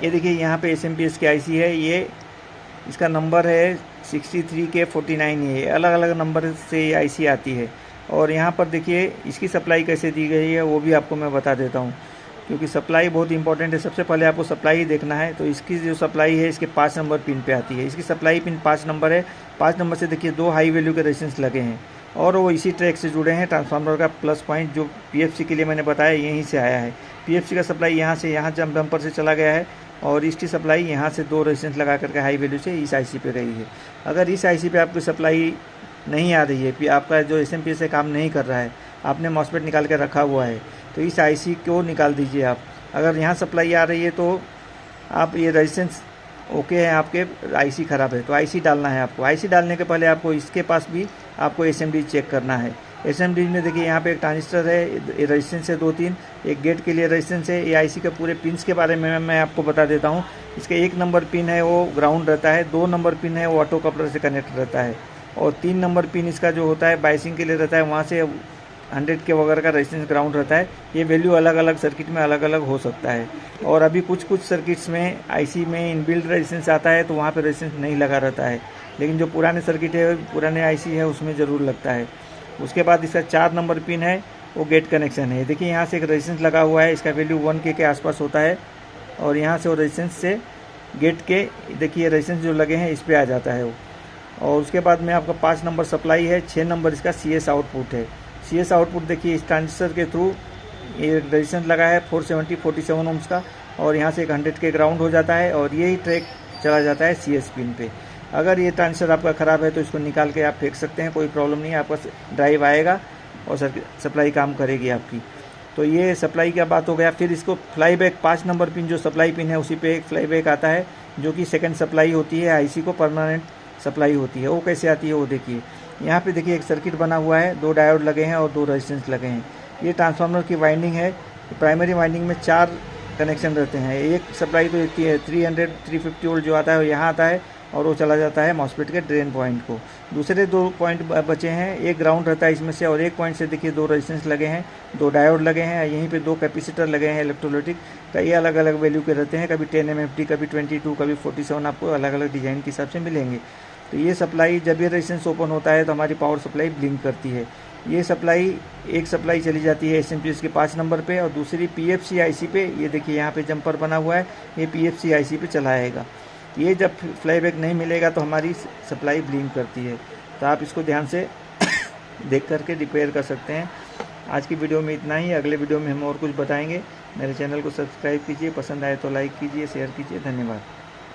ये देखिए यहाँ पे SMPS की आईसी है, ये इसका नंबर है 63K49 है। अलग अलग नंबर से ये आईसी आती है। और यहाँ पर देखिए इसकी सप्लाई कैसे दी गई है वो भी आपको मैं बता देता हूँ, क्योंकि सप्लाई बहुत इंपॉर्टेंट है। सबसे पहले आपको सप्लाई ही देखना है। तो इसकी जो सप्लाई है इसके 5 नंबर पिन पे आती है। इसकी सप्लाई पिन 5 नंबर है। 5 नंबर से देखिए 2 हाई वैल्यू के रेजिस्टेंस लगे हैं और वो इसी ट्रैक से जुड़े हैं। ट्रांसफार्मर का प्लस पॉइंट जो PFC के लिए मैंने बताया यहीं से आया है। PFC का सप्लाई यहाँ से यहाँ जम्पर से चला गया है और इसकी सप्लाई यहाँ से 2 रेजिस्टेंस लगा करके हाई वैल्यू से इस आईसी पे गई है। अगर इस आईसी पे आपकी सप्लाई नहीं आ रही है, आपका जो SMPS से काम नहीं कर रहा है, आपने मॉसफेट निकाल के रखा हुआ है, तो इस आईसी को निकाल दीजिए आप। अगर यहाँ सप्लाई आ रही है तो आप ये रेजिस्टेंस ओके है, आपके आईसी ख़राब है, तो आईसी डालना है आपको। आईसी डालने के पहले आपको इसके पास भी आपको SMD चेक करना है। SMD में देखिए यहाँ पे एक ट्रांजिस्टर है, रेजिस्टेंस है 2-3, एक गेट के लिए रेजिस्टेंस है। ये आईसी के पूरे पिन्स के बारे में मैं आपको बता देता हूँ। इसके 1 नंबर पिन है वो ग्राउंड रहता है, 2 नंबर पिन है वो ऑटो कपलर से कनेक्ट रहता है और 3 नंबर पिन इसका जो होता है बाइसिंग के लिए रहता है, वहाँ से 100K वगैरह का रेजिस्टेंस ग्राउंड रहता है। ये वैल्यू अलग अलग सर्किट में अलग अलग हो सकता है। और अभी कुछ सर्किट्स में आईसी में इनबिल्ट रेजिस्टेंस आता है तो वहाँ पे रेजिस्टेंस नहीं लगा रहता है, लेकिन जो पुराने सर्किट है, पुराने आईसी है, उसमें ज़रूर लगता है। उसके बाद इसका 4 नंबर पिन है वो गेट कनेक्शन है। देखिए यहाँ से एक रेजिस्टेंस लगा हुआ है, इसका वैल्यू 1K के आसपास होता है और यहाँ से वो रेजिस्टेंस से गेट के देखिए रेजिस्टेंस जो लगे हैं इस पर आ जाता है वो। और उसके बाद में आपका 5 नंबर सप्लाई है, 6 नंबर इसका CS आउटपुट है। CS आउटपुट देखिए इस ट्रांजिस्टर के थ्रू ये रेजिस्टेंस लगा है 447 ओम्स का और यहाँ से एक 100K ग्राउंड हो जाता है और यही ट्रैक चला जाता है CS पिन पे। अगर ये ट्रांजिस्टर आपका ख़राब है तो इसको निकाल के आप फेंक सकते हैं, कोई प्रॉब्लम नहीं है। आपका ड्राइव आएगा और सप्लाई काम करेगी आपकी। तो ये सप्लाई का बात हो गया। फिर इसको फ्लाई बैक 5 नंबर पिन जो सप्लाई पिन है उसी पे एक फ्लाई बैक आता है जो कि सेकेंड सप्लाई होती है, आईसी को परमानेंट सप्लाई होती है। वो कैसे आती है वो देखिए। यहाँ पे देखिए एक सर्किट बना हुआ है, 2 डायोड लगे हैं और 2 रेजिस्टेंस लगे हैं। ये ट्रांसफार्मर की वाइंडिंग है। प्राइमरी वाइंडिंग में 4 कनेक्शन रहते हैं। एक सप्लाई तो 350 वोल्ट जो आता है वो यहाँ आता है और वो चला जाता है मॉसफेट के ड्रेन पॉइंट को। दूसरे 2 पॉइंट बचे हैं, एक ग्राउंड रहता है इसमें से और एक पॉइंट से देखिए 2 रेजिस्टेंस लगे हैं, 2 डायोड लगे हैं, यहीं पे 2 कैपेसिटर लगे हैं इलेक्ट्रोलाइटिक का। ये अलग अलग वैल्यू के रहते हैं, कभी 10 MFT, कभी 22, कभी 47, आपको अलग अलग डिज़ाइन के हिसाब से मिलेंगे। तो ये सप्लाई जब ये रेजिस्टेंस ओपन होता है तो हमारी पावर सप्लाई ब्लिंक करती है। ये सप्लाई एक सप्लाई चली जाती है SMPS के 5 नंबर पे और दूसरी PFC आईसी पे। ये देखिए यहाँ पे जंपर बना हुआ है, ये PFC आईसी पे चलाएगा। ये जब फ्लाईबैक नहीं मिलेगा तो हमारी सप्लाई ब्लिंक करती है। तो आप इसको ध्यान से देख करके रिपेयर कर सकते हैं। आज की वीडियो में इतना ही। अगले वीडियो में हम और कुछ बताएंगे। मेरे चैनल को सब्सक्राइब कीजिए, पसंद आए तो लाइक कीजिए, शेयर कीजिए। धन्यवाद।